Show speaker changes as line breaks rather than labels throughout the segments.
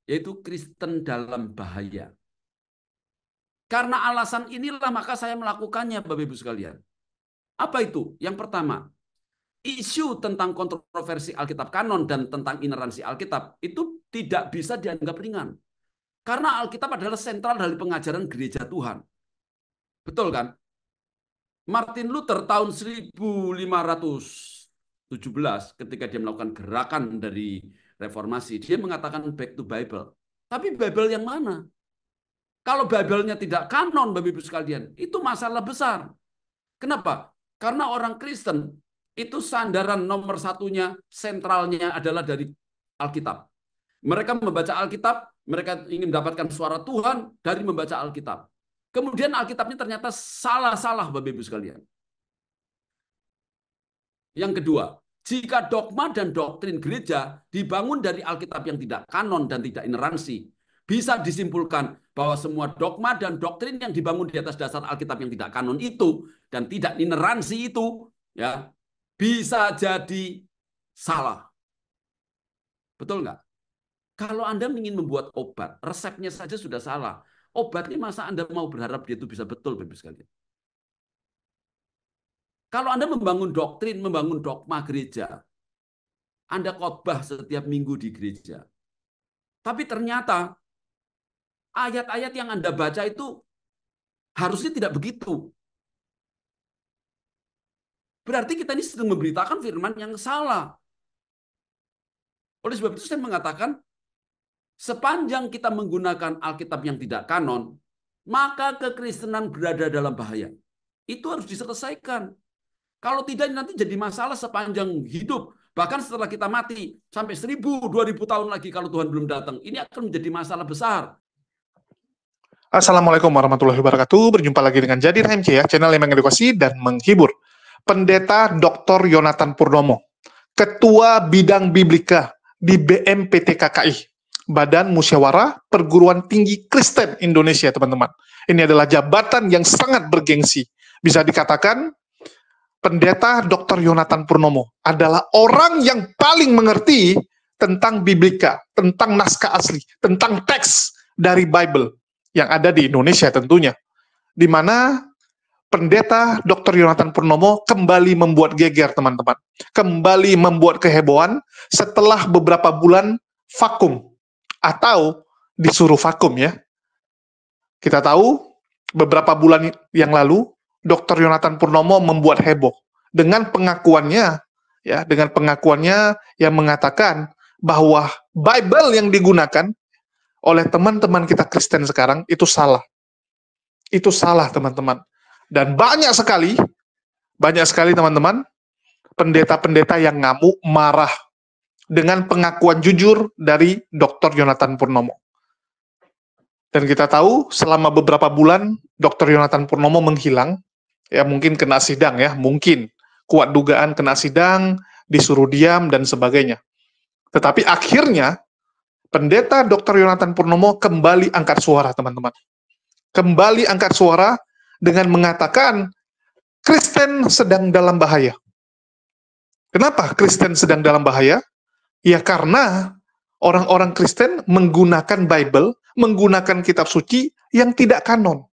yaitu Kristen dalam bahaya. Karena alasan inilah maka saya melakukannya, Bapak Ibu sekalian. Apa itu? Yang pertama, isu tentang kontroversi Alkitab kanon dan tentang ineransi Alkitab itu tidak bisa dianggap ringan. Karena Alkitab adalah sentral dari pengajaran gereja Tuhan. Betul kan? Martin Luther tahun 1517 ketika dia melakukan gerakan dari reformasi, dia mengatakan back to Bible. Tapi Bible yang mana? Kalau Bible-nya tidak kanon, Bapak Ibu sekalian, itu masalah besar. Kenapa? Karena orang Kristen itu sandaran nomor satunya, sentralnya adalah dari Alkitab. Mereka membaca Alkitab, mereka ingin mendapatkan suara Tuhan dari membaca Alkitab. Kemudian Alkitabnya ternyata salah-salah, Bapak Ibu sekalian. Yang kedua, jika dogma dan doktrin gereja dibangun dari Alkitab yang tidak kanon dan tidak ineransi, bisa disimpulkan bahwa semua dogma dan doktrin yang dibangun di atas dasar Alkitab yang tidak kanon itu dan tidak ineransi itu, ya, bisa jadi salah. Betul nggak? Kalau Anda ingin membuat obat, resepnya saja sudah salah. Obatnya masa Anda mau berharap dia itu bisa betul, Bapak sekalian? Kalau Anda membangun doktrin, membangun dogma gereja, Anda khotbah setiap minggu di gereja. Tapi ternyata ayat-ayat yang Anda baca itu harusnya tidak begitu. Berarti kita ini sedang memberitakan firman yang salah. Oleh sebab itu saya mengatakan, sepanjang kita menggunakan Alkitab yang tidak kanon, maka kekristenan berada dalam bahaya. Itu harus diselesaikan. Kalau tidak nanti jadi masalah sepanjang hidup. Bahkan setelah kita mati, sampai 1000, 2000 tahun lagi kalau Tuhan belum datang. Ini akan menjadi masalah besar.
Assalamualaikum warahmatullahi wabarakatuh. Berjumpa lagi dengan Jadi HMC ya, channel yang mengedukasi dan menghibur. Pendeta Dr. Yonatan Purnomo, Ketua Bidang Biblika di BMPT KKI, Badan Musyawarah Perguruan Tinggi Kristen Indonesia, teman-teman. Ini adalah jabatan yang sangat bergengsi. Bisa dikatakan, Pendeta Dr. Yonatan Purnomo adalah orang yang paling mengerti tentang Biblika, tentang naskah asli, tentang teks dari Bible yang ada di Indonesia tentunya, di mana Pendeta Dr. Yonatan Purnomo kembali membuat geger, teman-teman. Kembali membuat kehebohan setelah beberapa bulan vakum, atau disuruh vakum ya. Kita tahu, beberapa bulan yang lalu, Dr. Yonatan Purnomo membuat heboh dengan pengakuannya, ya, dengan pengakuannya yang mengatakan bahwa Bible yang digunakan oleh teman-teman kita Kristen sekarang itu salah. Itu salah, teman-teman. Dan banyak sekali teman-teman, pendeta-pendeta yang ngamuk, marah dengan pengakuan jujur dari Dr. Yonatan Purnomo. Dan kita tahu selama beberapa bulan Dr. Yonatan Purnomo menghilang, ya mungkin kena sidang ya, mungkin kuat dugaan kena sidang, disuruh diam dan sebagainya. Tetapi akhirnya Pendeta Dr. Yonatan Purnomo kembali angkat suara, teman-teman. Kembali angkat suara dengan mengatakan Kristen sedang dalam bahaya. Kenapa Kristen sedang dalam bahaya? Ya karena orang-orang Kristen menggunakan Bible, menggunakan kitab suci yang tidak kanon.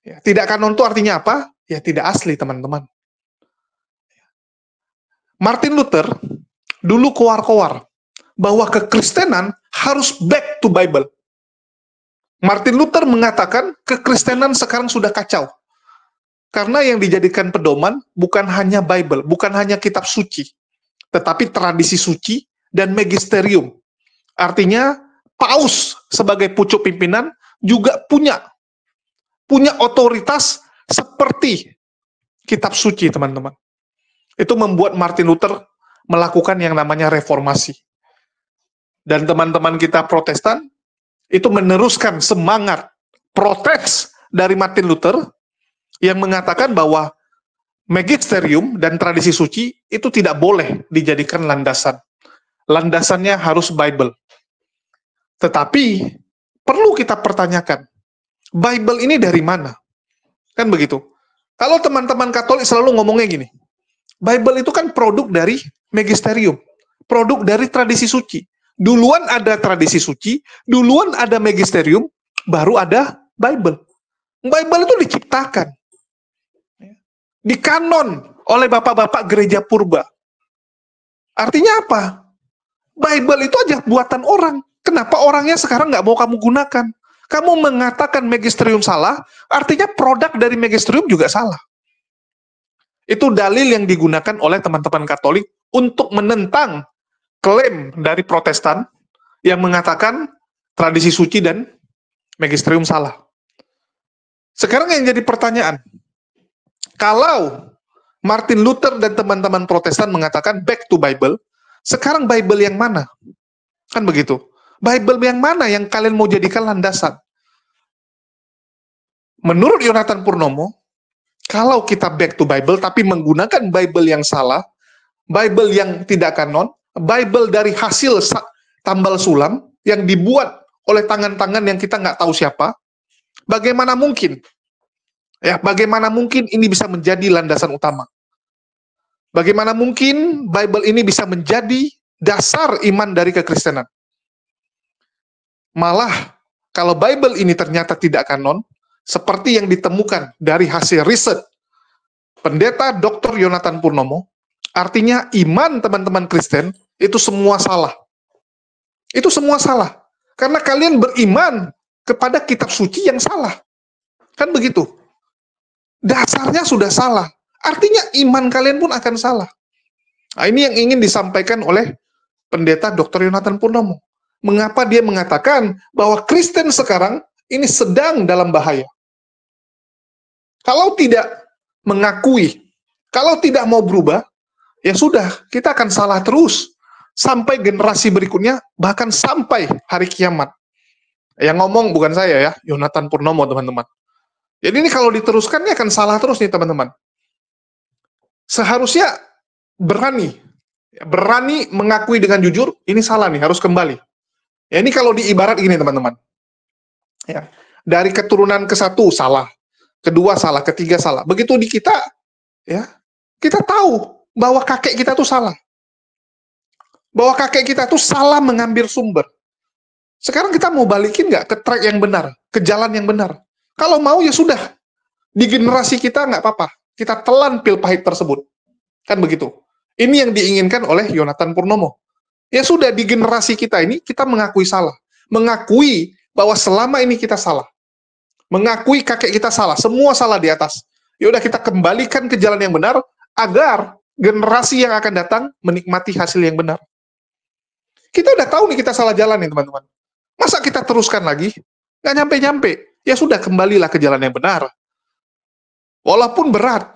Ya, tidak kanon itu artinya apa? Ya tidak asli, teman-teman. Martin Luther dulu koar-koar bahwa kekristenan harus back to Bible. Martin Luther mengatakan kekristenan sekarang sudah kacau. Karena yang dijadikan pedoman bukan hanya Bible, bukan hanya kitab suci, tetapi tradisi suci dan magisterium. Artinya, Paus sebagai pucuk pimpinan juga punya otoritas seperti kitab suci, teman-teman. Itu membuat Martin Luther melakukan yang namanya reformasi. Dan teman-teman kita Protestan itu meneruskan semangat protes dari Martin Luther yang mengatakan bahwa magisterium dan tradisi suci itu tidak boleh dijadikan landasan. Landasannya harus Bible. Tetapi perlu kita pertanyakan, Bible ini dari mana? Kan begitu. Kalau teman-teman Katolik selalu ngomongnya gini, Bible itu kan produk dari magisterium, produk dari tradisi suci. Duluan ada tradisi suci, duluan ada magisterium, baru ada Bible. Bible itu diciptakan, dikanon oleh bapak-bapak gereja purba. Artinya apa? Bible itu aja buatan orang. Kenapa orangnya sekarang nggak mau kamu gunakan? Kamu mengatakan magisterium salah, artinya produk dari magisterium juga salah. Itu dalil yang digunakan oleh teman-teman Katolik untuk menentang klaim dari Protestan yang mengatakan tradisi suci dan magisterium salah. Sekarang yang jadi pertanyaan, kalau Martin Luther dan teman-teman Protestan mengatakan back to Bible, sekarang Bible yang mana? Kan begitu. Bible yang mana yang kalian mau jadikan landasan? Menurut Yonatan Purnomo, kalau kita back to Bible tapi menggunakan Bible yang salah, Bible yang tidak kanon, Bible dari hasil tambal sulam yang dibuat oleh tangan-tangan yang kita nggak tahu siapa, bagaimana mungkin? Ya, bagaimana mungkin ini bisa menjadi landasan utama? Bagaimana mungkin Bible ini bisa menjadi dasar iman dari kekristenan? Malah, kalau Bible ini ternyata tidak kanon, seperti yang ditemukan dari hasil riset Pendeta Dr. Yonatan Purnomo, artinya iman teman-teman Kristen itu semua salah. Itu semua salah. Karena kalian beriman kepada kitab suci yang salah. Kan begitu. Dasarnya sudah salah. Artinya iman kalian pun akan salah. Nah, ini yang ingin disampaikan oleh Pendeta Dr. Yonatan Purnomo. Mengapa dia mengatakan bahwa Kristen sekarang ini sedang dalam bahaya. Kalau tidak mengakui, kalau tidak mau berubah, ya sudah, kita akan salah terus. Sampai generasi berikutnya, bahkan sampai hari kiamat. Yang ngomong bukan saya ya, Yonatan Purnomo, teman-teman. Jadi ini kalau diteruskan, ini akan salah terus nih, teman-teman. Seharusnya berani mengakui dengan jujur, ini salah nih, harus kembali. Ya, ini kalau diibarat gini, teman-teman. Ya, dari keturunan ke-1 salah, kedua salah, ketiga salah. Begitu di kita, ya, kita tahu bahwa kakek kita tuh salah. Bahwa kakek kita tuh salah mengambil sumber. Sekarang kita mau balikin nggak ke track yang benar, ke jalan yang benar? Kalau mau ya sudah, di generasi kita nggak apa-apa. Kita telan pil pahit tersebut. Kan begitu. Ini yang diinginkan oleh Yonatan Purnomo. Ya sudah, di generasi kita ini, kita mengakui salah. Mengakui bahwa selama ini kita salah. Mengakui kakek kita salah, semua salah di atas. Ya udah, kita kembalikan ke jalan yang benar, agar generasi yang akan datang menikmati hasil yang benar. Kita udah tahu nih kita salah jalan nih, teman-teman. Masa kita teruskan lagi? Nggak nyampe-nyampe. Ya sudah, kembalilah ke jalan yang benar. Walaupun berat.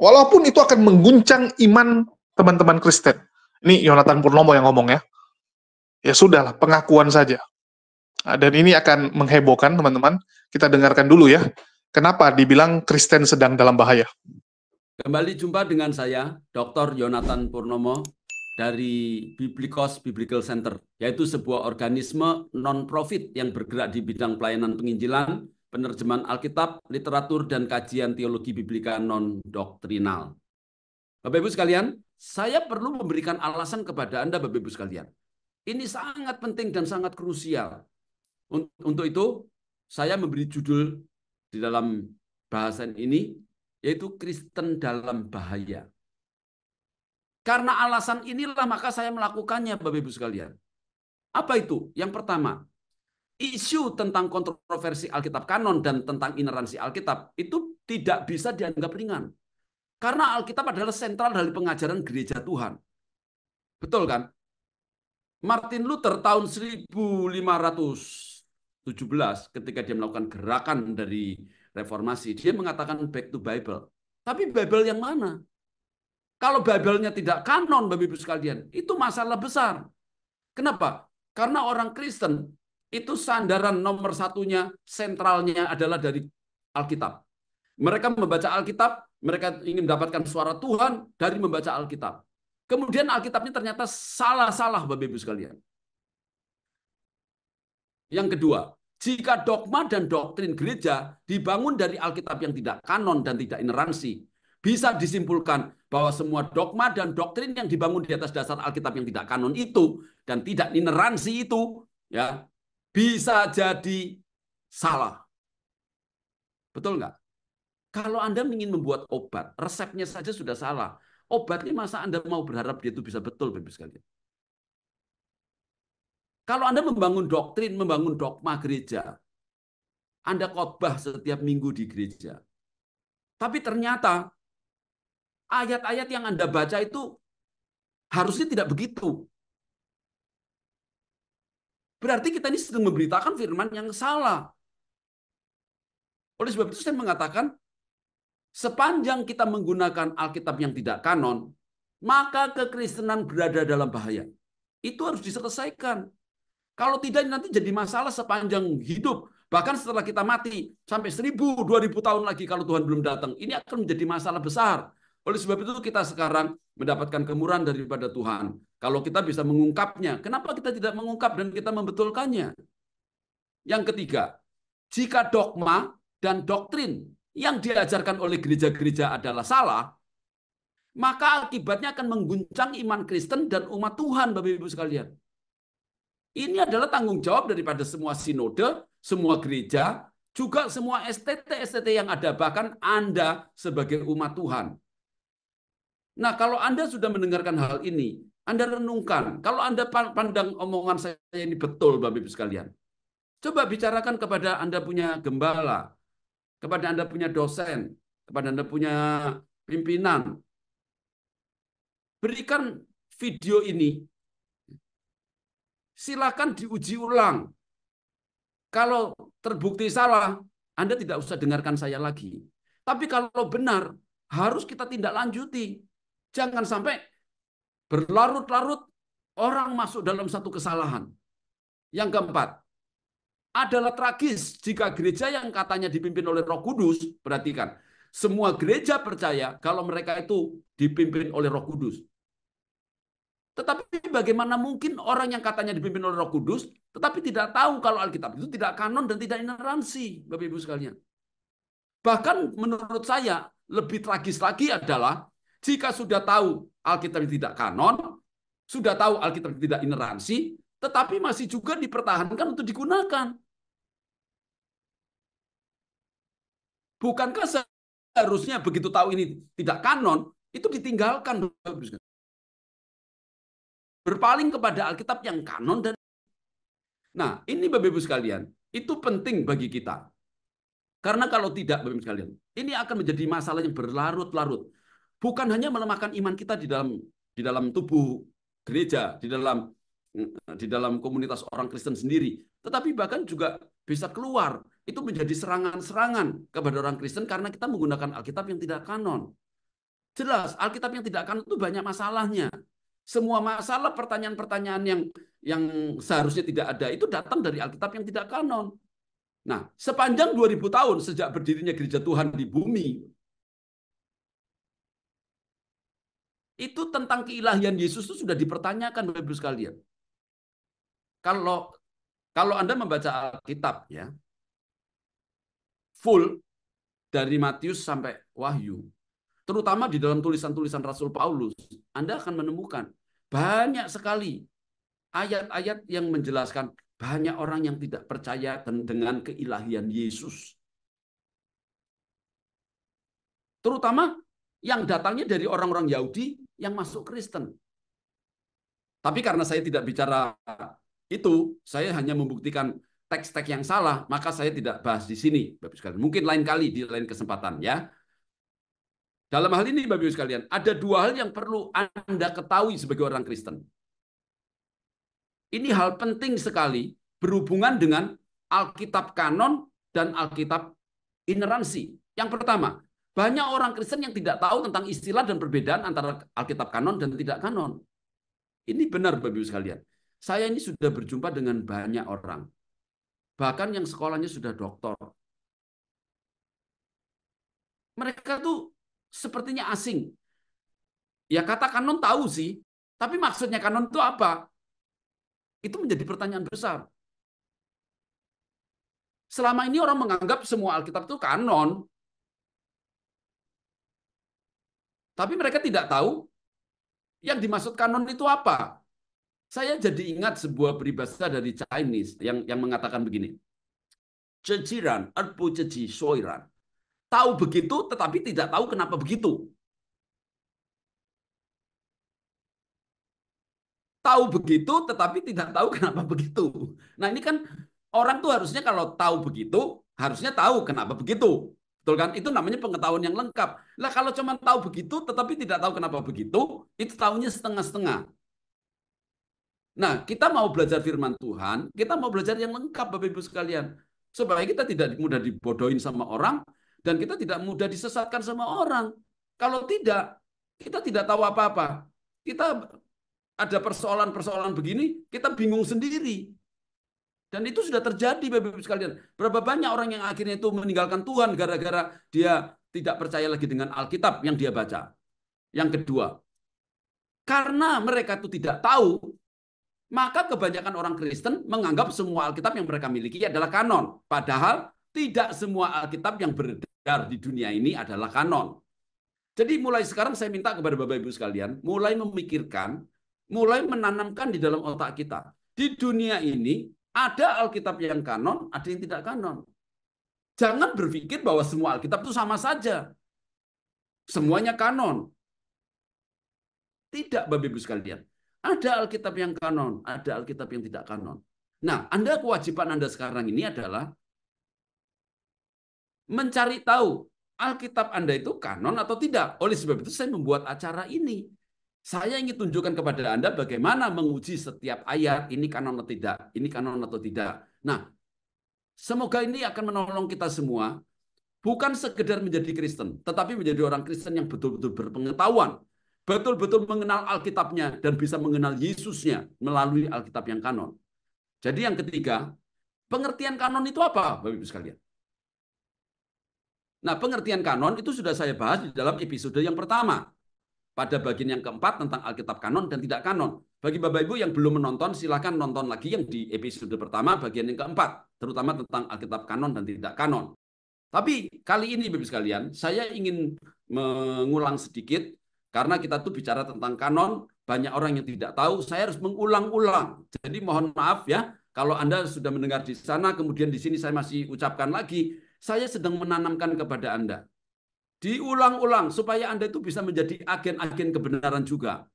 Walaupun itu akan mengguncang iman teman-teman Kristen. Ini Yonatan Purnomo yang ngomong ya. Ya sudahlah, pengakuan saja. Nah, dan ini akan menghebohkan teman-teman. Kita dengarkan dulu ya. Kenapa dibilang Kristen sedang dalam bahaya?
Kembali jumpa dengan saya, Dr. Yonatan Purnomo, dari Biblikos Biblical Center, yaitu sebuah organisme non-profit yang bergerak di bidang pelayanan penginjilan, penerjemahan Alkitab, literatur, dan kajian teologi biblika non-doktrinal. Bapak Ibu sekalian, saya perlu memberikan alasan kepada Anda, Bapak Ibu sekalian. Ini sangat penting dan sangat krusial. Untuk itu, saya memberi judul di dalam bahasan ini, yaitu Kristen dalam bahaya. Karena alasan inilah maka saya melakukannya, Bapak Ibu sekalian. Apa itu? Yang pertama, isu tentang kontroversi Alkitab kanon dan tentang ineransi Alkitab itu tidak bisa dianggap ringan. Karena Alkitab adalah sentral dari pengajaran gereja Tuhan. Betul kan? Martin Luther tahun 1517 ketika dia melakukan gerakan dari reformasi, dia mengatakan back to Bible. Tapi Bible yang mana? Kalau Bible-nya tidak kanon, Bapak Ibu sekalian, itu masalah besar. Kenapa? Karena orang Kristen itu sandaran nomor satunya, sentralnya adalah dari Alkitab. Mereka membaca Alkitab, mereka ingin mendapatkan suara Tuhan dari membaca Alkitab. Kemudian Alkitabnya ternyata salah-salah, Bapak Ibu sekalian. Yang kedua, jika dogma dan doktrin gereja dibangun dari Alkitab yang tidak kanon dan tidak ineransi, bisa disimpulkan bahwa semua dogma dan doktrin yang dibangun di atas dasar Alkitab yang tidak kanon itu dan tidak ineransi itu, ya, bisa jadi salah. Betul nggak? Kalau Anda ingin membuat obat, resepnya saja sudah salah. Obatnya masa Anda mau berharap dia itu bisa betul, Bapak sekalian? Kalau Anda membangun doktrin, membangun dogma gereja, Anda khotbah setiap minggu di gereja. Tapi ternyata ayat-ayat yang Anda baca itu harusnya tidak begitu. Berarti kita ini sedang memberitakan firman yang salah. Oleh sebab itu saya mengatakan, sepanjang kita menggunakan Alkitab yang tidak kanon, maka kekristenan berada dalam bahaya. Itu harus diselesaikan. Kalau tidak nanti jadi masalah sepanjang hidup. Bahkan setelah kita mati, sampai 1000, 2000 tahun lagi kalau Tuhan belum datang. Ini akan menjadi masalah besar. Oleh sebab itu kita sekarang mendapatkan kemurahan daripada Tuhan. Kalau kita bisa mengungkapnya, kenapa kita tidak mengungkap dan kita membetulkannya? Yang ketiga, jika dogma dan doktrin yang diajarkan oleh gereja-gereja adalah salah, maka akibatnya akan mengguncang iman Kristen dan umat Tuhan, Bapak Ibu sekalian. Ini adalah tanggung jawab daripada semua sinode, semua gereja, juga semua STT yang ada, bahkan Anda sebagai umat Tuhan. Nah, kalau Anda sudah mendengarkan hal ini, Anda renungkan. Kalau Anda pandang omongan saya ini betul, Bapak Ibu sekalian, coba bicarakan kepada Anda punya gembala, kepada Anda punya dosen, kepada Anda punya pimpinan. Berikan video ini. Silakan diuji ulang. Kalau terbukti salah, Anda tidak usah dengarkan saya lagi. Tapi kalau benar, harus kita tindak lanjuti. Jangan sampai berlarut-larut orang masuk dalam satu kesalahan. Yang keempat, adalah tragis jika gereja yang katanya dipimpin oleh Roh Kudus, perhatikan, semua gereja percaya kalau mereka itu dipimpin oleh Roh Kudus. Tetapi bagaimana mungkin orang yang katanya dipimpin oleh Roh Kudus, tetapi tidak tahu kalau Alkitab itu tidak kanon dan tidak ineransi, Bapak Ibu sekalian. Bahkan menurut saya lebih tragis lagi adalah jika sudah tahu Alkitab tidak kanon, sudah tahu Alkitab tidak ineransi, tetapi masih juga dipertahankan untuk digunakan. Bukankah seharusnya begitu tahu ini tidak kanon, itu ditinggalkan, Bapak Ibu sekalian. Berpaling kepada Alkitab yang kanon dan nah, ini Bapak Ibu sekalian, itu penting bagi kita. Karena kalau tidak Bapak Ibu sekalian, ini akan menjadi masalah yang berlarut-larut. Bukan hanya melemahkan iman kita di dalam tubuh gereja, di dalam komunitas orang Kristen sendiri, tetapi bahkan juga bisa keluar. Itu menjadi serangan-serangan kepada orang Kristen karena kita menggunakan Alkitab yang tidak kanon. Jelas, Alkitab yang tidak kanon itu banyak masalahnya. Semua masalah, pertanyaan-pertanyaan yang seharusnya tidak ada itu datang dari Alkitab yang tidak kanon. Nah, sepanjang 2000 tahun sejak berdirinya gereja Tuhan di bumi, itu tentang keilahian Yesus itu sudah dipertanyakan, Bapak Ibu sekalian. Kalau Anda membaca Alkitab ya, full dari Matius sampai Wahyu, terutama di dalam tulisan-tulisan Rasul Paulus, Anda akan menemukan banyak sekali ayat-ayat yang menjelaskan banyak orang yang tidak percaya dengan keilahian Yesus. Terutama yang datangnya dari orang-orang Yahudi yang masuk Kristen. Tapi karena saya tidak bicara itu, saya hanya membuktikan teks-teks yang salah, maka saya tidak bahas di sini, Bapak sekalian. Mungkin lain kali di lain kesempatan ya. Dalam hal ini, Bapak Ibu sekalian, ada dua hal yang perlu Anda ketahui sebagai orang Kristen. Ini hal penting sekali berhubungan dengan Alkitab kanon dan Alkitab ineransi. Yang pertama, banyak orang Kristen yang tidak tahu tentang istilah dan perbedaan antara Alkitab kanon dan tidak kanon. Ini benar, Bapak Ibu sekalian. Saya ini sudah berjumpa dengan banyak orang. Bahkan yang sekolahnya sudah doktor. Mereka tuh sepertinya asing. Ya kata kanon tahu sih, tapi maksudnya kanon itu apa? Itu menjadi pertanyaan besar. Selama ini orang menganggap semua Alkitab itu kanon. Tapi mereka tidak tahu yang dimaksud kanon itu apa. Saya jadi ingat sebuah peribahasa dari Chinese yang mengatakan begini. Ceciran, erpu ceci soiran. Tahu begitu tetapi tidak tahu kenapa begitu. Tahu begitu tetapi tidak tahu kenapa begitu. Nah, ini kan orang tuh harusnya kalau tahu begitu, harusnya tahu kenapa begitu. Betul kan? Itu namanya pengetahuan yang lengkap. Lah kalau cuma tahu begitu tetapi tidak tahu kenapa begitu, itu tahunya setengah-setengah. Nah, kita mau belajar firman Tuhan, kita mau belajar yang lengkap Bapak Ibu sekalian. Supaya kita tidak mudah dibodohin sama orang dan kita tidak mudah disesatkan sama orang. Kalau tidak, kita tidak tahu apa-apa. Kita ada persoalan-persoalan begini, kita bingung sendiri. Dan itu sudah terjadi, Bapak Ibu sekalian. Berapa banyak orang yang akhirnya itu meninggalkan Tuhan gara-gara dia tidak percaya lagi dengan Alkitab yang dia baca. Yang kedua, karena mereka itu tidak tahu, maka kebanyakan orang Kristen menganggap semua Alkitab yang mereka miliki adalah kanon. Padahal tidak semua Alkitab yang beredar di dunia ini adalah kanon. Jadi mulai sekarang saya minta kepada Bapak Ibu sekalian, mulai memikirkan, mulai menanamkan di dalam otak kita. Di dunia ini ada Alkitab yang kanon, ada yang tidak kanon. Jangan berpikir bahwa semua Alkitab itu sama saja. Semuanya kanon. Tidak, Bapak Ibu sekalian. Ada Alkitab yang kanon, ada Alkitab yang tidak kanon. Nah, kewajiban Anda sekarang ini adalah mencari tahu Alkitab Anda itu kanon atau tidak. Oleh sebab itu saya membuat acara ini. Saya ingin tunjukkan kepada Anda bagaimana menguji setiap ayat, ini kanon atau tidak, ini kanon atau tidak. Nah, semoga ini akan menolong kita semua, bukan sekedar menjadi Kristen, tetapi menjadi orang Kristen yang betul-betul berpengetahuan, betul-betul mengenal Alkitabnya, dan bisa mengenal Yesusnya melalui Alkitab yang kanon. Jadi yang ketiga, pengertian kanon itu apa, Bapak Ibu sekalian? Nah, pengertian kanon itu sudah saya bahas di dalam episode yang pertama. Pada bagian yang keempat tentang Alkitab kanon dan tidak kanon. Bagi Bapak Ibu yang belum menonton, silahkan nonton lagi yang di episode pertama bagian yang keempat. Terutama tentang Alkitab kanon dan tidak kanon. Tapi kali ini Bapak Ibu sekalian, saya ingin mengulang sedikit. Karena kita tuh bicara tentang kanon, banyak orang yang tidak tahu, saya harus mengulang-ulang. Jadi mohon maaf ya, kalau Anda sudah mendengar di sana, kemudian di sini saya masih ucapkan lagi, saya sedang menanamkan kepada Anda. Diulang-ulang supaya Anda itu bisa menjadi agen-agen kebenaran juga.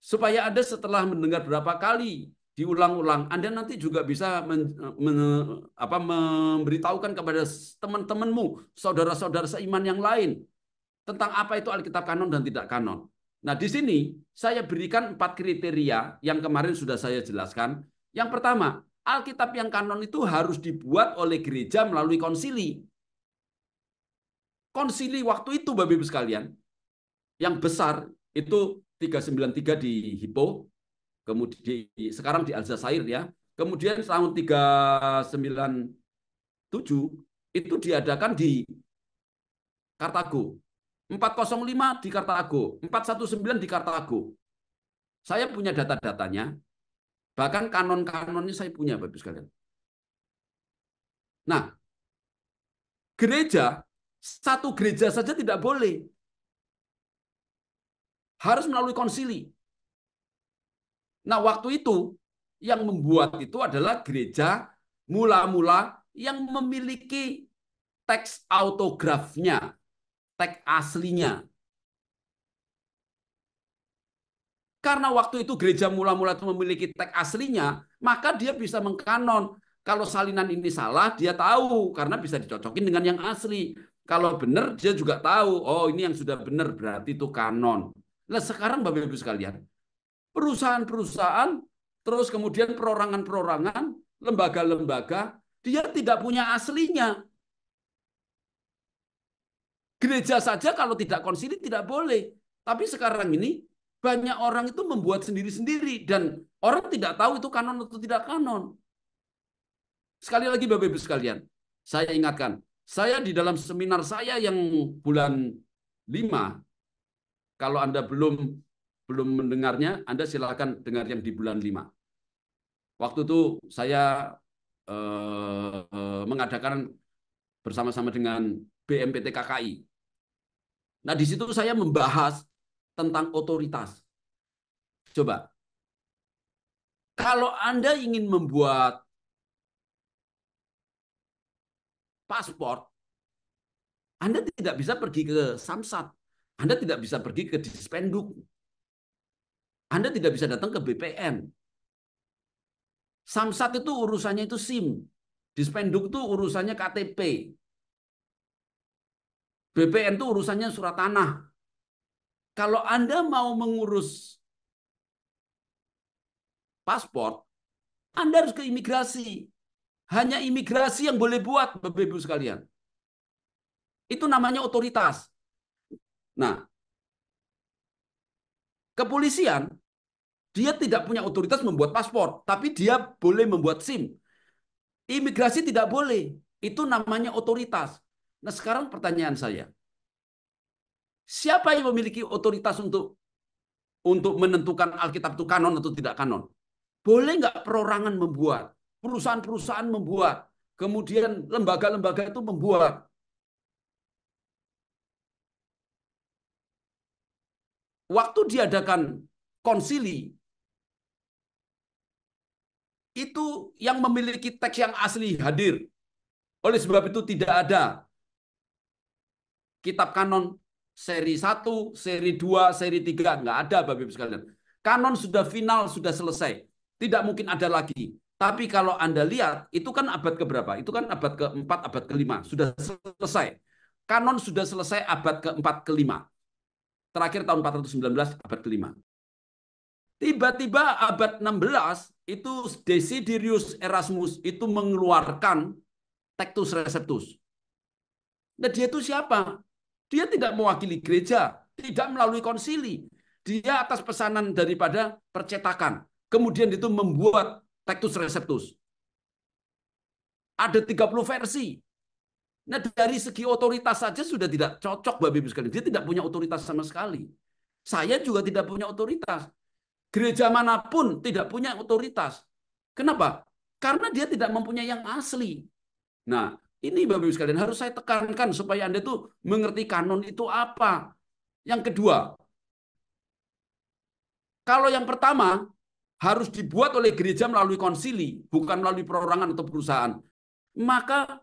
Supaya Anda setelah mendengar berapa kali diulang-ulang, Anda nanti juga bisa memberitahukan kepada teman-temanmu, saudara-saudara seiman yang lain tentang apa itu Alkitab kanon dan tidak kanon. Nah, di sini saya berikan 4 kriteria yang kemarin sudah saya jelaskan. Yang pertama, Alkitab yang kanon itu harus dibuat oleh gereja melalui konsili. Konsili waktu itu, Bapak Ibu sekalian, yang besar itu 393 di Hippo, kemudian sekarang di Aljazair ya. Kemudian tahun 397 itu diadakan di Kartago. 405 di Kartago, 419 di Kartago. Saya punya data-datanya, bahkan kanon-kanonnya saya punya, Bapak Ibu sekalian. Nah, satu gereja saja tidak boleh. Harus melalui konsili. Nah, waktu itu yang membuat itu adalah gereja mula-mula yang memiliki teks autografnya, teks aslinya. Karena waktu itu gereja mula-mula itu memiliki teks aslinya, maka dia bisa mengkanon. Kalau salinan ini salah, dia tahu karena bisa dicocokin dengan yang asli. Kalau benar, dia juga tahu. Oh, ini yang sudah benar berarti itu kanon. Nah, sekarang Bapak Ibu sekalian, perusahaan-perusahaan, terus kemudian perorangan-perorangan, lembaga-lembaga, dia tidak punya aslinya. Gereja saja kalau tidak konsili tidak boleh. Tapi sekarang ini banyak orang itu membuat sendiri-sendiri dan orang tidak tahu itu kanon atau tidak kanon. Sekali lagi Bapak Ibu sekalian, saya ingatkan, saya di dalam seminar saya yang bulan 5, kalau Anda belum mendengarnya, Anda silakan dengar yang di bulan 5. Waktu itu saya mengadakan bersama-sama dengan BMPT KKI. Nah, di situ saya membahas tentang otoritas. Coba, kalau Anda ingin membuat paspor, Anda tidak bisa pergi ke Samsat. Anda tidak bisa pergi ke Dispenduk. Anda tidak bisa datang ke BPN. Samsat itu urusannya itu SIM. Dispenduk itu urusannya KTP. BPN itu urusannya surat tanah. Kalau Anda mau mengurus paspor, Anda harus ke imigrasi. Hanya imigrasi yang boleh buat, Bapak Ibu sekalian. Itu namanya otoritas. Nah, kepolisian, dia tidak punya otoritas membuat paspor, tapi dia boleh membuat SIM. Imigrasi tidak boleh. Itu namanya otoritas. Nah, sekarang pertanyaan saya, siapa yang memiliki otoritas untuk menentukan Alkitab itu kanon atau tidak kanon? Boleh nggak perorangan membuat? Perusahaan-perusahaan membuat? Kemudian lembaga-lembaga itu membuat? Waktu diadakan konsili, itu yang memiliki teks yang asli hadir. Oleh sebab itu tidak ada kitab kanon seri 1, seri 2, seri 3. Nggak ada, Bapak Ibu sekalian. Kanon sudah final, sudah selesai. Tidak mungkin ada lagi. Tapi kalau Anda lihat, itu kan abad keberapa? Itu kan abad ke-4, abad ke-5. Sudah selesai. Kanon sudah selesai abad ke-4, ke-5. Terakhir tahun 419, abad ke-5. Tiba-tiba abad 16, itu Desiderius Erasmus itu mengeluarkan Textus Receptus. Nah, dia itu siapa? Dia tidak mewakili gereja, tidak melalui konsili. Dia atas pesanan daripada percetakan. Kemudian itu membuat Textus Receptus. Ada 30 versi. Nah, dari segi otoritas saja sudah tidak cocok, Bapak Ibu sekalian. Dia tidak punya otoritas sama sekali. Saya juga tidak punya otoritas. Gereja manapun tidak punya otoritas. Kenapa? Karena dia tidak mempunyai yang asli. Nah, ini Bapak Ibu sekalian harus saya tekankan supaya Anda tuh mengerti kanon itu apa. Yang kedua, kalau yang pertama harus dibuat oleh gereja melalui konsili, bukan melalui perorangan atau perusahaan. Maka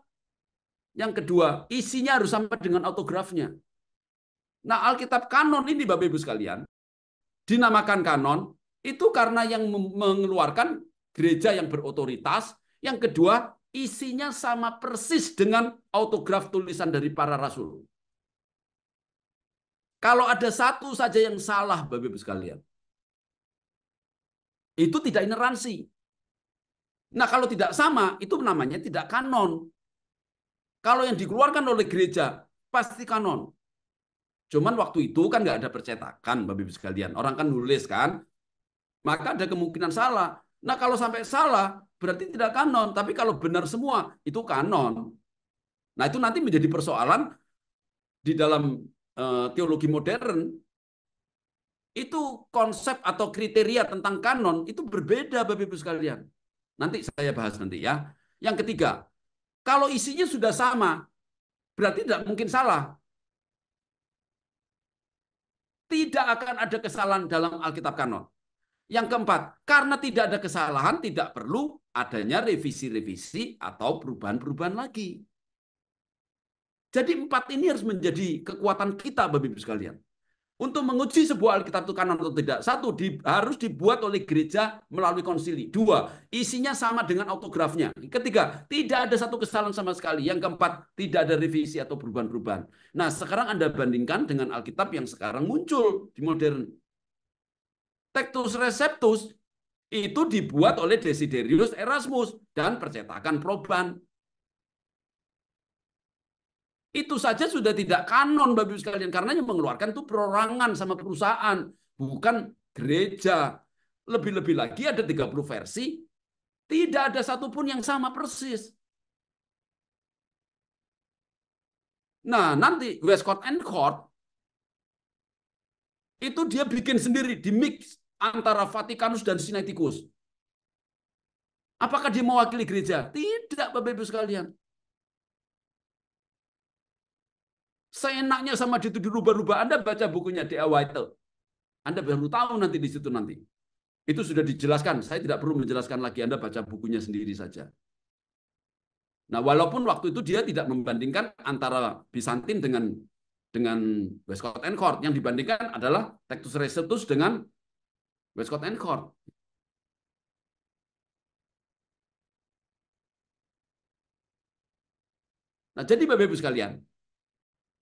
yang kedua, isinya harus sama dengan autografnya. Nah, Alkitab kanon ini Bapak Ibu sekalian, dinamakan kanon itu karena yang mengeluarkan gereja yang berotoritas. Yang kedua, isinya sama persis dengan autograf tulisan dari para rasul. Kalau ada satu saja yang salah, Bapak Ibu sekalian, itu tidak ineransi. Nah, kalau tidak sama, itu namanya tidak kanon. Kalau yang dikeluarkan oleh gereja, pasti kanon. Cuman waktu itu kan nggak ada percetakan, Bapak Ibu sekalian. Orang kan nulis kan, maka ada kemungkinan salah. Nah, kalau sampai salah, berarti tidak kanon. Tapi kalau benar semua, itu kanon. Nah, itu nanti menjadi persoalan di dalam teologi modern. Itu konsep atau kriteria tentang kanon itu berbeda, Bapak Ibu sekalian. Nanti saya bahas nanti ya. Yang ketiga, kalau isinya sudah sama, berarti tidak mungkin salah. Tidak akan ada kesalahan dalam Alkitab kanon. Yang keempat, karena tidak ada kesalahan, tidak perlu adanya revisi-revisi atau perubahan-perubahan lagi. Jadi empat ini harus menjadi kekuatan kita, Bapak Ibu sekalian. Untuk menguji sebuah Alkitab itu kanon atau tidak. Satu, harus dibuat oleh gereja melalui konsili. Dua, isinya sama dengan autografnya. Ketiga, tidak ada satu kesalahan sama sekali. Yang keempat, tidak ada revisi atau perubahan-perubahan. Nah, sekarang Anda bandingkan dengan Alkitab yang sekarang muncul di modern. Textus Receptus itu dibuat oleh Desiderius Erasmus dan percetakan Proban. Itu saja sudah tidak kanon, Bapak Ibu sekalian, karena yang mengeluarkan itu perorangan sama perusahaan, bukan gereja. Lebih-lebih lagi ada 30 versi, tidak ada satupun yang sama persis. Nah, nanti Westcott and Hort itu dia bikin sendiri, di mix antara Vatikanus dan Sinaiticus. Apakah dia mewakili gereja? Tidak, Bapak Ibu sekalian. Seenaknya sama itu dirubah-rubah. Anda baca bukunya D.A. White. Anda baru tahu nanti di situ nanti. Itu sudah dijelaskan. Saya tidak perlu menjelaskan lagi. Anda baca bukunya sendiri saja. Nah, walaupun waktu itu dia tidak membandingkan antara Bizantin dengan Westcott and Hort, yang dibandingkan adalah Textus Receptus dengan Westcott and Hort. Nah, jadi Bapak Ibu sekalian,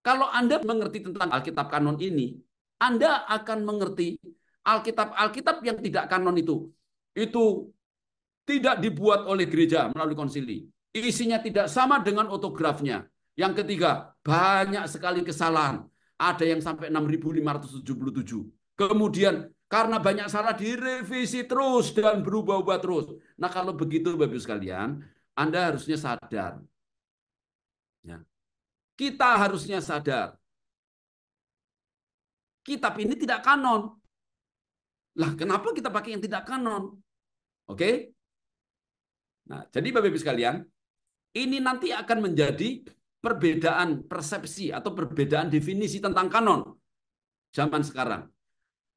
kalau Anda mengerti tentang Alkitab kanon ini, Anda akan mengerti Alkitab yang tidak kanon itu tidak dibuat oleh gereja melalui konsili. Isinya tidak sama dengan otografnya. Yang ketiga, banyak sekali kesalahan. Ada yang sampai 6.577. Kemudian, karena banyak salah direvisi terus dan berubah-ubah terus. Nah, kalau begitu Bapak-Ibu sekalian, Anda harusnya sadar. Ya. Kita harusnya sadar. Kitab ini tidak kanon. Lah, kenapa kita pakai yang tidak kanon? Oke? Nah, jadi Bapak-Ibu sekalian, ini nanti akan menjadi perbedaan persepsi atau perbedaan definisi tentang kanon zaman sekarang.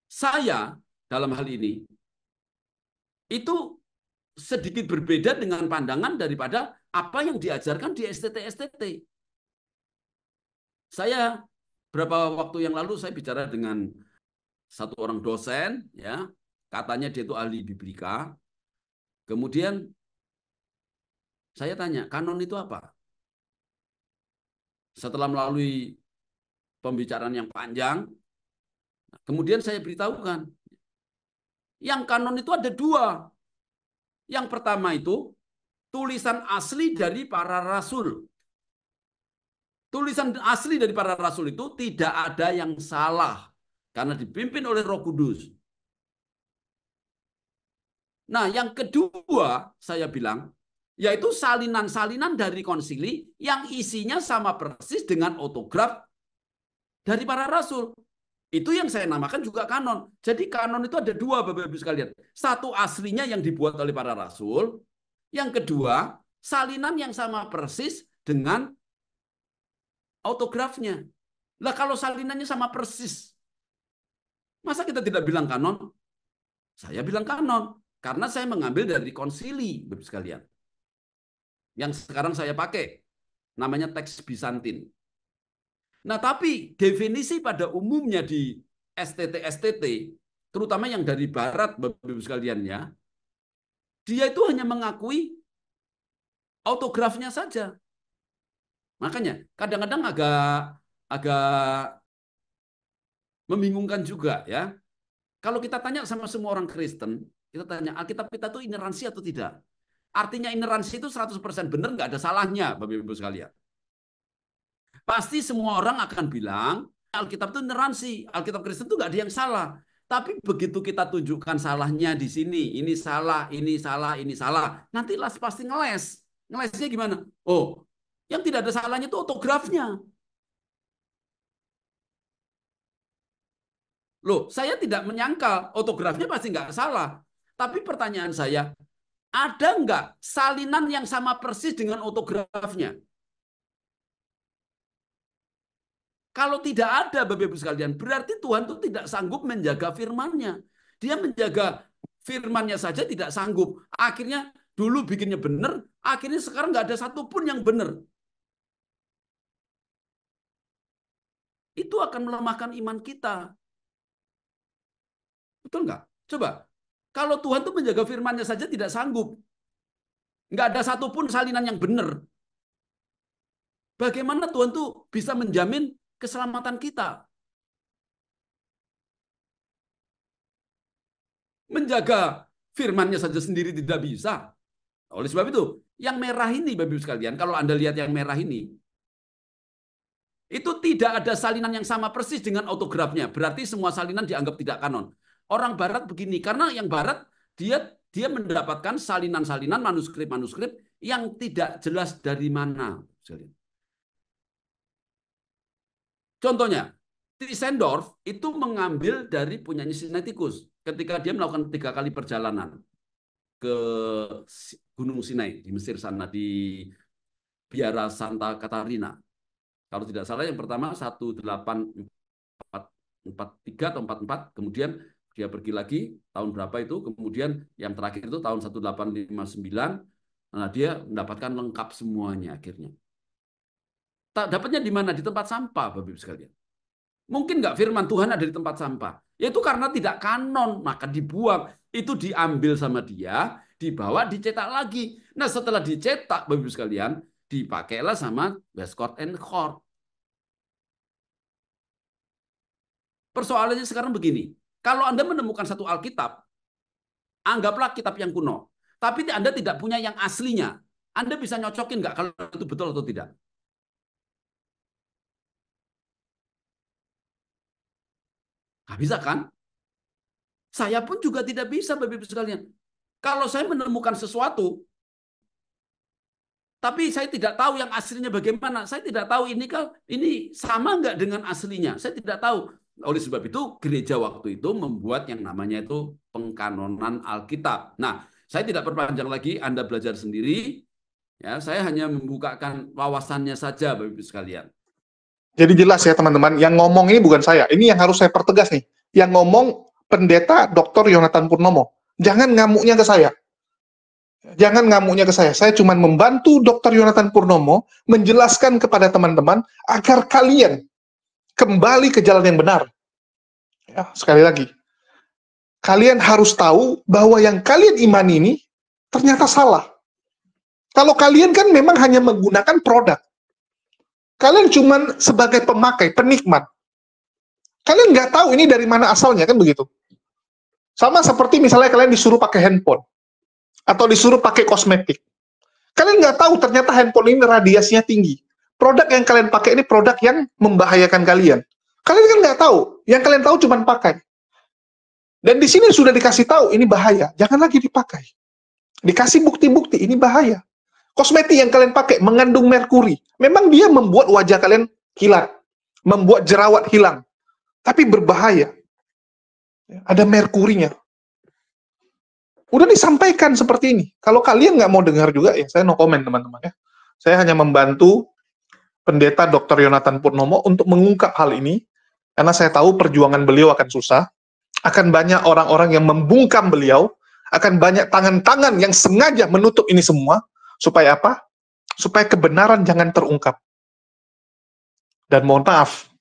Saya dalam hal ini itu sedikit berbeda dengan pandangan daripada apa yang diajarkan di STT-STT. Saya beberapa waktu yang lalu saya bicara dengan satu orang dosen, ya, katanya dia itu ahli biblika. Kemudian saya tanya, kanon itu apa? Setelah melalui pembicaraan yang panjang, kemudian saya beritahukan, yang kanon itu ada dua. Yang pertama itu tulisan asli dari para rasul. Tulisan asli dari para rasul itu tidak ada yang salah karena dipimpin oleh Roh Kudus. Nah, yang kedua saya bilang, yaitu salinan-salinan dari konsili yang isinya sama persis dengan autograf dari para rasul. Itu yang saya namakan juga kanon. Jadi kanon itu ada dua, Bapak-Ibu sekalian. Satu aslinya yang dibuat oleh para rasul. Yang kedua, salinan yang sama persis dengan autografnya. Lah kalau salinannya sama persis, masa kita tidak bilang kanon? Saya bilang kanon. Karena saya mengambil dari konsili, Bapak-Ibu sekalian. Yang sekarang saya pakai. Namanya teks Bizantin. Nah, tapi definisi pada umumnya di STT-STT, terutama yang dari barat, Bapak-Ibu sekalian ya, dia itu hanya mengakui autografnya saja. Makanya kadang-kadang agak membingungkan juga ya. Kalau kita tanya sama semua orang Kristen, kita tanya, Alkitab kita itu ineransi atau tidak? Artinya ineransi itu 100% benar, nggak ada salahnya, Bapak-Ibu sekalian. Pasti semua orang akan bilang, Alkitab itu ineransi, Alkitab Kristen itu nggak ada yang salah. Tapi begitu kita tunjukkan salahnya di sini, ini salah, ini salah, ini salah, nanti pasti ngeles. Ngelesnya gimana? Oh, yang tidak ada salahnya itu autografnya. Loh, saya tidak menyangkal autografnya pasti nggak salah. Tapi pertanyaan saya, ada nggak salinan yang sama persis dengan autografnya? Kalau tidak ada, Bapak-Ibu sekalian, berarti Tuhan itu tidak sanggup menjaga firman-Nya. Dia menjaga firman-Nya saja tidak sanggup. Akhirnya dulu bikinnya benar, akhirnya sekarang nggak ada satupun yang benar. Itu akan melemahkan iman kita. Betul nggak? Coba, kalau Tuhan tuh menjaga firman-Nya saja tidak sanggup, nggak ada satupun salinan yang benar, bagaimana Tuhan tuh bisa menjamin keselamatan kita? Menjaga firman-Nya saja sendiri tidak bisa. Oleh sebab itu, yang merah ini, Bapak-Ibu sekalian, kalau Anda lihat yang merah ini, itu tidak ada salinan yang sama persis dengan autografnya. Berarti semua salinan dianggap tidak kanon. Orang Barat begini, karena yang Barat dia mendapatkan salinan-salinan manuskrip-manuskrip yang tidak jelas dari mana. Contohnya, Tischendorf itu mengambil dari punyanya Sinaiticus ketika dia melakukan 3 kali perjalanan ke Gunung Sinai di Mesir sana, di Biara Santa Katarina. Kalau tidak salah yang pertama 1843 atau 44, kemudian dia pergi lagi tahun berapa itu, kemudian yang terakhir itu tahun 1859, nah dia mendapatkan lengkap semuanya akhirnya. Dapatnya di mana? Di tempat sampah, Bapak Ibu sekalian. Mungkin nggak firman Tuhan ada di tempat sampah. Yaitu karena tidak kanon, maka dibuang. Itu diambil sama dia, dibawa, dicetak lagi. Nah setelah dicetak, Bapak Ibu sekalian, dipakailah sama Westcott and Hort. Persoalannya sekarang begini, kalau Anda menemukan satu Alkitab, anggaplah kitab yang kuno, tapi Anda tidak punya yang aslinya, Anda bisa nyocokin nggak kalau itu betul atau tidak? Nggak bisa kan? Saya pun juga tidak bisa, Bapak Ibu sekalian. Kalau saya menemukan sesuatu, tapi saya tidak tahu yang aslinya bagaimana, saya tidak tahu ini sama nggak dengan aslinya, saya tidak tahu. Oleh sebab itu, gereja waktu itu membuat yang namanya itu pengkanonan Alkitab. Nah, saya tidak perpanjang lagi, Anda belajar sendiri. Ya, saya hanya membukakan wawasannya saja, Bapak Ibu sekalian.
Jadi jelas ya teman-teman, yang ngomong ini bukan saya. Ini yang harus saya pertegas nih. Yang ngomong Pendeta Dr. Yonatan Purnomo. Jangan ngamuknya ke saya. Jangan ngamuknya ke saya. Saya cuma membantu Dr. Yonatan Purnomo menjelaskan kepada teman-teman agar kalian kembali ke jalan yang benar. Ya, sekali lagi. Kalian harus tahu bahwa yang kalian imani ini ternyata salah. Kalau kalian kan memang hanya menggunakan produk. Kalian cuma sebagai pemakai, penikmat. Kalian nggak tahu ini dari mana asalnya, kan begitu. Sama seperti misalnya kalian disuruh pakai handphone. Atau disuruh pakai kosmetik. Kalian nggak tahu ternyata handphone ini radiasinya tinggi. Produk yang kalian pakai ini produk yang membahayakan kalian. Kalian kan nggak tahu. Yang kalian tahu cuma pakai. Dan di sini sudah dikasih tahu ini bahaya. Jangan lagi dipakai. Dikasih bukti-bukti ini bahaya. Kosmetik yang kalian pakai mengandung merkuri. Memang dia membuat wajah kalian kilat. Membuat jerawat hilang. Tapi berbahaya. Ada merkurinya. Udah disampaikan seperti ini. Kalau kalian nggak mau dengar juga, ya saya no comment teman-teman ya. Saya hanya membantu Pendeta Dr. Yonatan Purnomo untuk mengungkap hal ini, karena saya tahu perjuangan beliau akan susah, akan banyak orang-orang yang membungkam beliau, akan banyak tangan-tangan yang sengaja menutup ini semua, supaya apa? Supaya kebenaran jangan terungkap. Dan mohon maaf,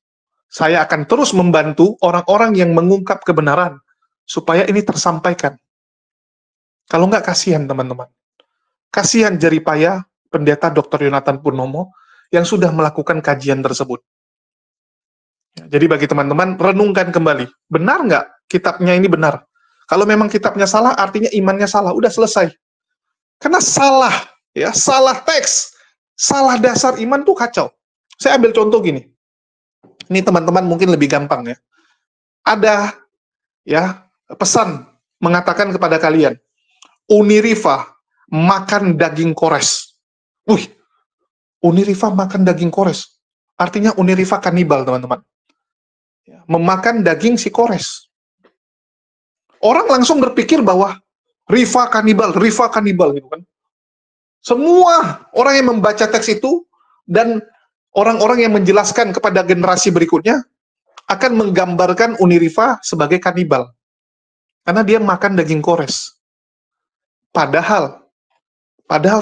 saya akan terus membantu orang-orang yang mengungkap kebenaran, supaya ini tersampaikan. Kalau nggak, kasihan teman-teman. Kasihan jeripaya Pendeta Dr. Yonatan Purnomo yang sudah melakukan kajian tersebut. Jadi bagi teman-teman, renungkan kembali. Benar nggak kitabnya ini benar? Kalau memang kitabnya salah, artinya imannya salah. Udah selesai. Karena salah, ya, salah teks, salah dasar iman tuh kacau. Saya ambil contoh gini. Ini teman-teman mungkin lebih gampang ya. Ada ya pesan mengatakan kepada kalian, Uniriva makan daging kores. Wih, Uniriva makan daging kores. Artinya Uniriva kanibal, teman-teman. Memakan daging si kores. Orang langsung berpikir bahwa Riva kanibal gitu kan. Semua orang yang membaca teks itu dan orang-orang yang menjelaskan kepada generasi berikutnya akan menggambarkan Uniriva sebagai kanibal. Karena dia makan daging kores. Padahal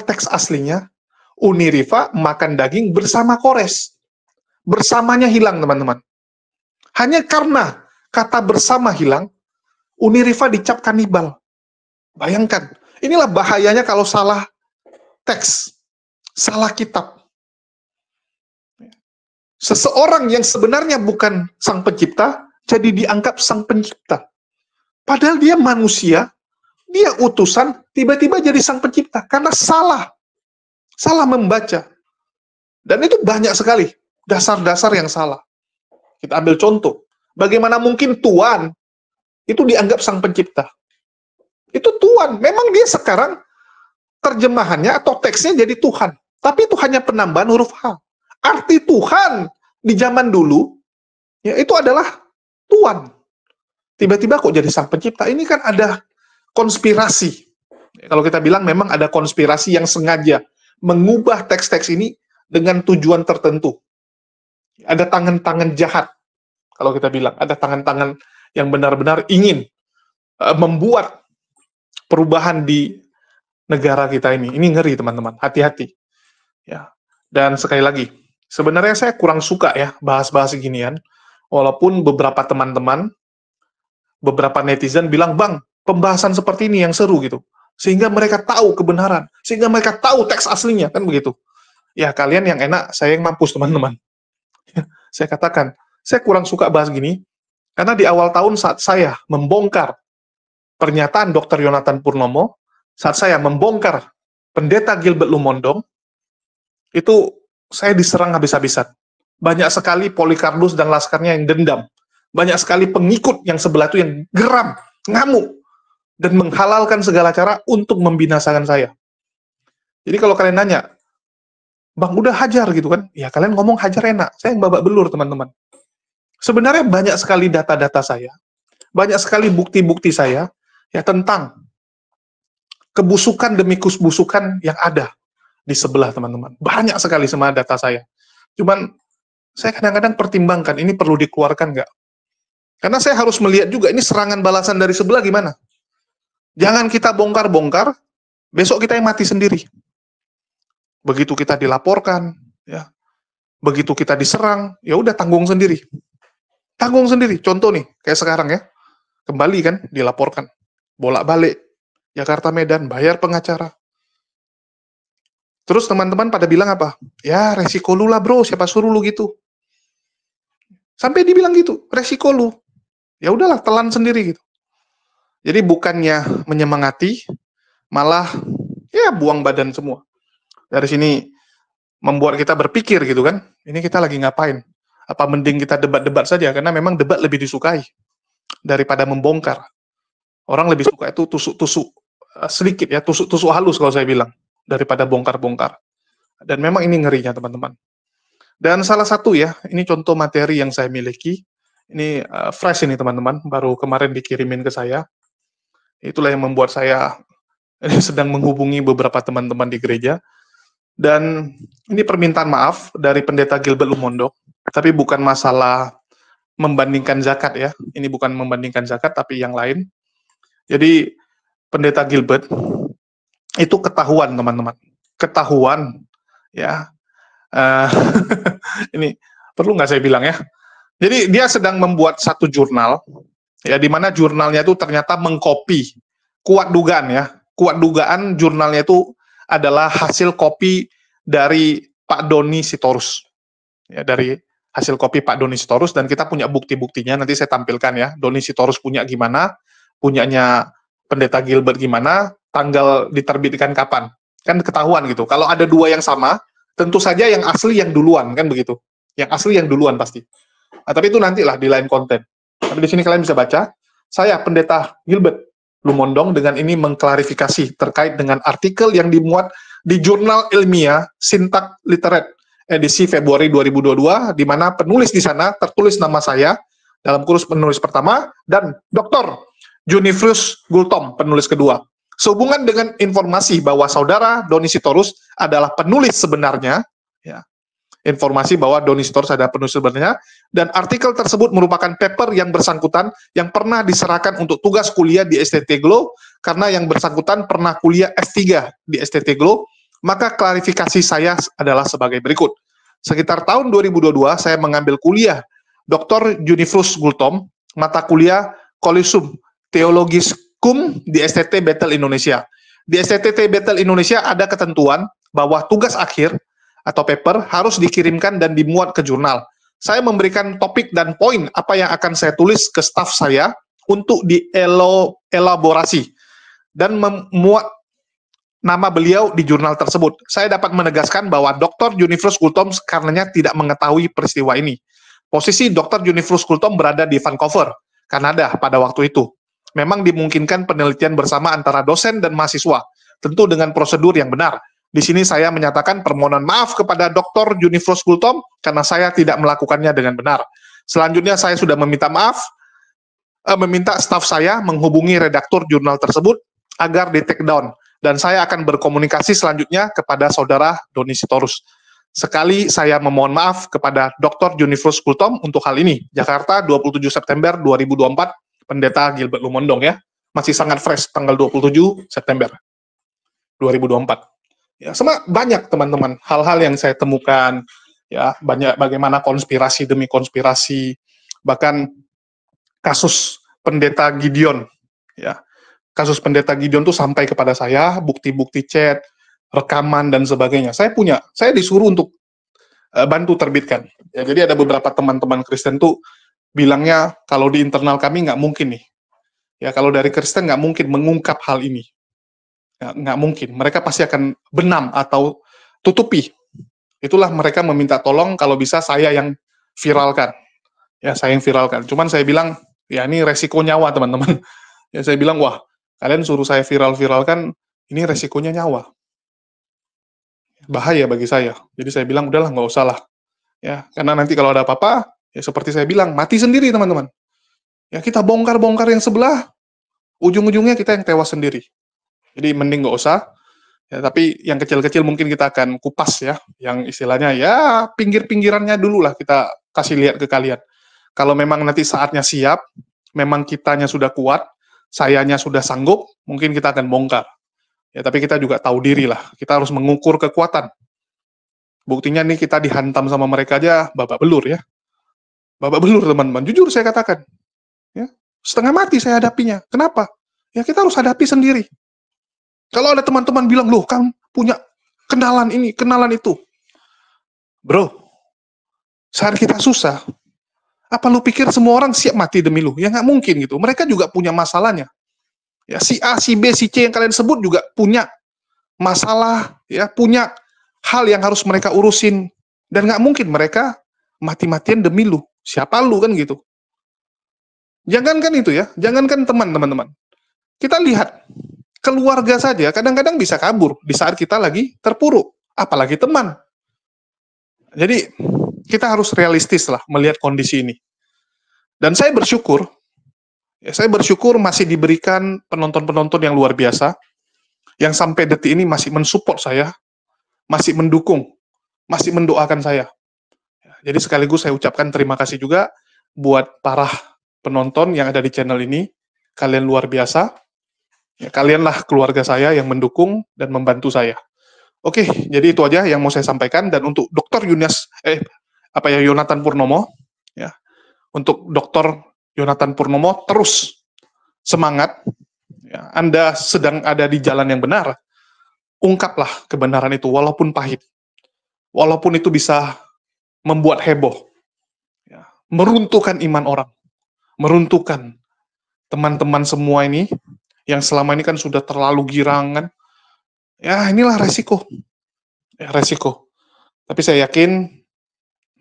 teks aslinya, Uniriva makan daging bersama kores. Bersamanya hilang, teman-teman. Hanya karena kata bersama hilang, Uniriva dicap kanibal. Bayangkan, inilah bahayanya kalau salah teks, salah kitab. Seseorang yang sebenarnya bukan sang pencipta, jadi dianggap sang pencipta. Padahal dia manusia, dia utusan, tiba-tiba jadi sang pencipta. Karena salah membaca. Dan itu banyak sekali dasar-dasar yang salah. Kita ambil contoh. Bagaimana mungkin Tuhan itu dianggap sang pencipta? Itu Tuhan. Memang dia sekarang terjemahannya atau teksnya jadi Tuhan. Tapi itu hanya penambahan huruf H. Arti Tuhan di zaman dulu, ya itu adalah Tuhan. Tiba-tiba kok jadi sang pencipta? Ini kan ada konspirasi. Kalau kita bilang memang ada konspirasi yang sengaja mengubah teks-teks ini dengan tujuan tertentu. Ada tangan-tangan jahat, kalau kita bilang. Ada tangan-tangan yang benar-benar ingin membuat perubahan di negara kita ini. Ini ngeri, teman-teman. Hati-hati. Ya. Dan sekali lagi, sebenarnya saya kurang suka ya bahas-bahas ginian. Walaupun beberapa teman-teman, beberapa netizen bilang, Bang, pembahasan seperti ini yang seru gitu. Sehingga mereka tahu kebenaran. Sehingga mereka tahu teks aslinya. Kan begitu. Ya, kalian yang enak, saya yang mampus, teman-teman. Saya katakan, saya kurang suka bahas gini, karena di awal tahun saat saya membongkar pernyataan Dr. Yonatan Purnomo, saat saya membongkar pendeta Gilbert Lumondong, itu saya diserang habis-habisan. Banyak sekali Polikarpus dan laskarnya yang dendam. Banyak sekali pengikut yang sebelah itu yang geram, ngamuk, dan menghalalkan segala cara untuk membinasakan saya. Jadi kalau kalian nanya, Bang, udah hajar gitu kan? Ya, kalian ngomong hajar enak. Saya yang babak belur, teman-teman. Sebenarnya banyak sekali data-data saya, banyak sekali bukti-bukti saya ya tentang kebusukan demi kebusukan yang ada di sebelah, teman-teman. Banyak sekali semua data saya. Cuman saya kadang-kadang pertimbangkan, ini perlu dikeluarkan nggak? Karena saya harus melihat juga, ini serangan balasan dari sebelah gimana? Jangan kita bongkar-bongkar, besok kita yang mati sendiri. Begitu kita dilaporkan, ya, begitu kita diserang, ya udah tanggung sendiri. Tanggung sendiri. Contoh nih, kayak sekarang ya, kembali kan, dilaporkan. Bolak-balik, Jakarta Medan, bayar pengacara. Terus teman-teman pada bilang apa? Ya, resiko lu lah bro, siapa suruh lu gitu. Sampai dibilang gitu, resiko lu. Ya udahlah, telan sendiri gitu. Jadi bukannya menyemangati, malah ya buang badan semua. Dari sini membuat kita berpikir gitu kan, ini kita lagi ngapain? Apa mending kita debat-debat saja, karena memang debat lebih disukai daripada membongkar. Orang lebih suka itu tusuk-tusuk sedikit ya, tusuk-tusuk halus kalau saya bilang, daripada bongkar-bongkar. Dan memang ini ngerinya, teman-teman. Dan salah satu ya, ini contoh materi yang saya miliki, ini fresh ini teman-teman, baru kemarin dikirimin ke saya. Itulah yang membuat saya sedang menghubungi beberapa teman-teman di gereja. Dan ini permintaan maaf dari pendeta Gilbert Lumondong, tapi bukan masalah membandingkan zakat ya. Ini bukan membandingkan zakat, tapi yang lain. Jadi pendeta Gilbert itu ketahuan, teman-teman. Ketahuan, ya. Ini perlu nggak saya bilang ya? Jadi dia sedang membuat satu jurnal, ya, di mana jurnalnya itu ternyata mengcopy, kuat dugaan ya. Kuat dugaan jurnalnya itu adalah hasil kopi dari Pak Doni Sitorus. Ya, dari hasil kopi Pak Doni Sitorus, dan kita punya bukti-buktinya, nanti saya tampilkan ya. Doni Sitorus punya gimana, punyanya pendeta Gilbert gimana, tanggal diterbitkan kapan. Kan ketahuan gitu. Kalau ada dua yang sama, tentu saja yang asli yang duluan, kan begitu. Yang asli yang duluan pasti. Nah, tapi itu nantilah di lain konten. Tapi di sini kalian bisa baca, saya pendeta Gilbert Lumondong dengan ini mengklarifikasi terkait dengan artikel yang dimuat di jurnal ilmiah Syntax Literate edisi Februari 2022, di mana penulis di sana tertulis nama saya dalam kursus penulis pertama dan Dr. Junifrus Gultom penulis kedua. Sehubungan dengan informasi bahwa saudara Doni Sitorus adalah penulis sebenarnya, ya, informasi bahwa Doni Sitorus adalah penulis sebenarnya, dan artikel tersebut merupakan paper yang bersangkutan yang pernah diserahkan untuk tugas kuliah di STT Glo, karena yang bersangkutan pernah kuliah S3 di STT Glo, maka klarifikasi saya adalah sebagai berikut. Sekitar tahun 2022, saya mengambil kuliah Dr. Junifrus Gultom, mata kuliah Collegium Theologiscum di STT Bethel Indonesia. Di STT Bethel Indonesia ada ketentuan bahwa tugas akhir atau paper harus dikirimkan dan dimuat ke jurnal. Saya memberikan topik dan poin apa yang akan saya tulis ke staf saya untuk dielaborasi dan memuat nama beliau di jurnal tersebut. Saya dapat menegaskan bahwa Dr. Junifrus Gultom karenanya tidak mengetahui peristiwa ini. Posisi Dr. Junifrus Gultom berada di Vancouver, Kanada pada waktu itu. Memang dimungkinkan penelitian bersama antara dosen dan mahasiswa, tentu dengan prosedur yang benar. Di sini saya menyatakan permohonan maaf kepada Dr. Junifrus Gultom karena saya tidak melakukannya dengan benar. Selanjutnya saya sudah meminta maaf, meminta staf saya menghubungi redaktur jurnal tersebut agar di take down, dan saya akan berkomunikasi selanjutnya kepada saudara Doni Sitorus. Sekali saya memohon maaf kepada Dr. Junifrus Kultom untuk hal ini. Jakarta, 27 September 2024, Pendeta Gilbert Lumondong ya. Masih sangat fresh, tanggal 27 September 2024. Ya, sama banyak teman-teman hal-hal yang saya temukan, ya, banyak bagaimana konspirasi demi konspirasi, bahkan kasus Pendeta Gideon, ya. Kasus Pendeta Gideon tuh sampai kepada saya, bukti-bukti chat, rekaman dan sebagainya. Saya disuruh untuk bantu terbitkan. Ya, jadi ada beberapa teman-teman Kristen tuh bilangnya kalau di internal kami nggak mungkin nih. Ya, kalau dari Kristen nggak mungkin mengungkap hal ini. Ya, nggak mungkin. Mereka pasti akan benam atau tutupi. Itulah mereka meminta tolong kalau bisa saya yang viralkan. Ya, saya yang viralkan. Cuman saya bilang, ya ini resiko nyawa teman-teman. Ya, saya bilang, wah, kalian suruh saya viralkan, ini resikonya nyawa. Bahaya bagi saya. Jadi saya bilang, udahlah, nggak usah lah. Ya, karena nanti kalau ada apa-apa, ya seperti saya bilang, mati sendiri teman-teman. Ya, kita bongkar-bongkar yang sebelah, ujung-ujungnya kita yang tewas sendiri. Jadi mending nggak usah. Ya, tapi yang kecil-kecil mungkin kita akan kupas ya, yang istilahnya ya pinggir-pinggirannya dulu lah kita kasih lihat ke kalian. Kalau memang nanti saatnya siap, memang kitanya sudah kuat, sayanya sudah sanggup, mungkin kita akan bongkar. Ya, tapi kita juga tahu diri lah, kita harus mengukur kekuatan. Buktinya nih kita dihantam sama mereka aja babak belur ya. Babak belur teman-teman, jujur saya katakan. Ya, setengah mati saya hadapinya. Kenapa? Ya kita harus hadapi sendiri. Kalau ada teman-teman bilang, loh kan punya kenalan ini, kenalan itu. Bro, saat kita susah, apa lu pikir semua orang siap mati demi lu? Ya nggak mungkin gitu. Mereka juga punya masalahnya. Ya, si A, si B, si C yang kalian sebut juga punya masalah, ya punya hal yang harus mereka urusin. Dan nggak mungkin mereka mati-matian demi lu. Siapa lu kan gitu. Jangankan itu ya, jangankan teman-teman. Kita lihat, keluarga saja kadang-kadang bisa kabur di saat kita lagi terpuruk. Apalagi teman. Jadi, kita harus realistis lah melihat kondisi ini. Dan saya bersyukur masih diberikan penonton-penonton yang luar biasa, yang sampai detik ini masih mensupport saya, masih mendukung, masih mendoakan saya. Jadi sekaligus saya ucapkan terima kasih juga buat para penonton yang ada di channel ini. Kalian luar biasa. Ya, kalianlah keluarga saya yang mendukung dan membantu saya. Oke, jadi itu aja yang mau saya sampaikan. Dan untuk Dr. Yonathan Purnomo, ya, untuk Dr. Yonathan Purnomo, terus semangat. Ya, Anda sedang ada di jalan yang benar. Ungkaplah kebenaran itu, walaupun pahit. Walaupun itu bisa membuat heboh. Ya, meruntuhkan iman orang. Meruntuhkan teman-teman semua ini, yang selama ini kan sudah terlalu girang kan. Ya, inilah resiko. Ya, resiko. Tapi saya yakin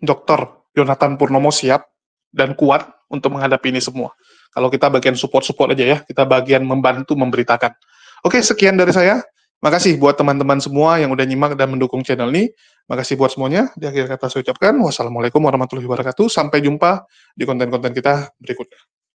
Dr. Yonathan Purnomo siap dan kuat untuk menghadapi ini semua. Kalau kita bagian support-support aja ya, kita bagian membantu, memberitakan. Oke, sekian dari saya. Makasih buat teman-teman semua yang udah nyimak dan mendukung channel ini. Makasih buat semuanya. Di akhir kata saya ucapkan, wassalamualaikum warahmatullahi wabarakatuh. Sampai jumpa di konten-konten kita berikutnya.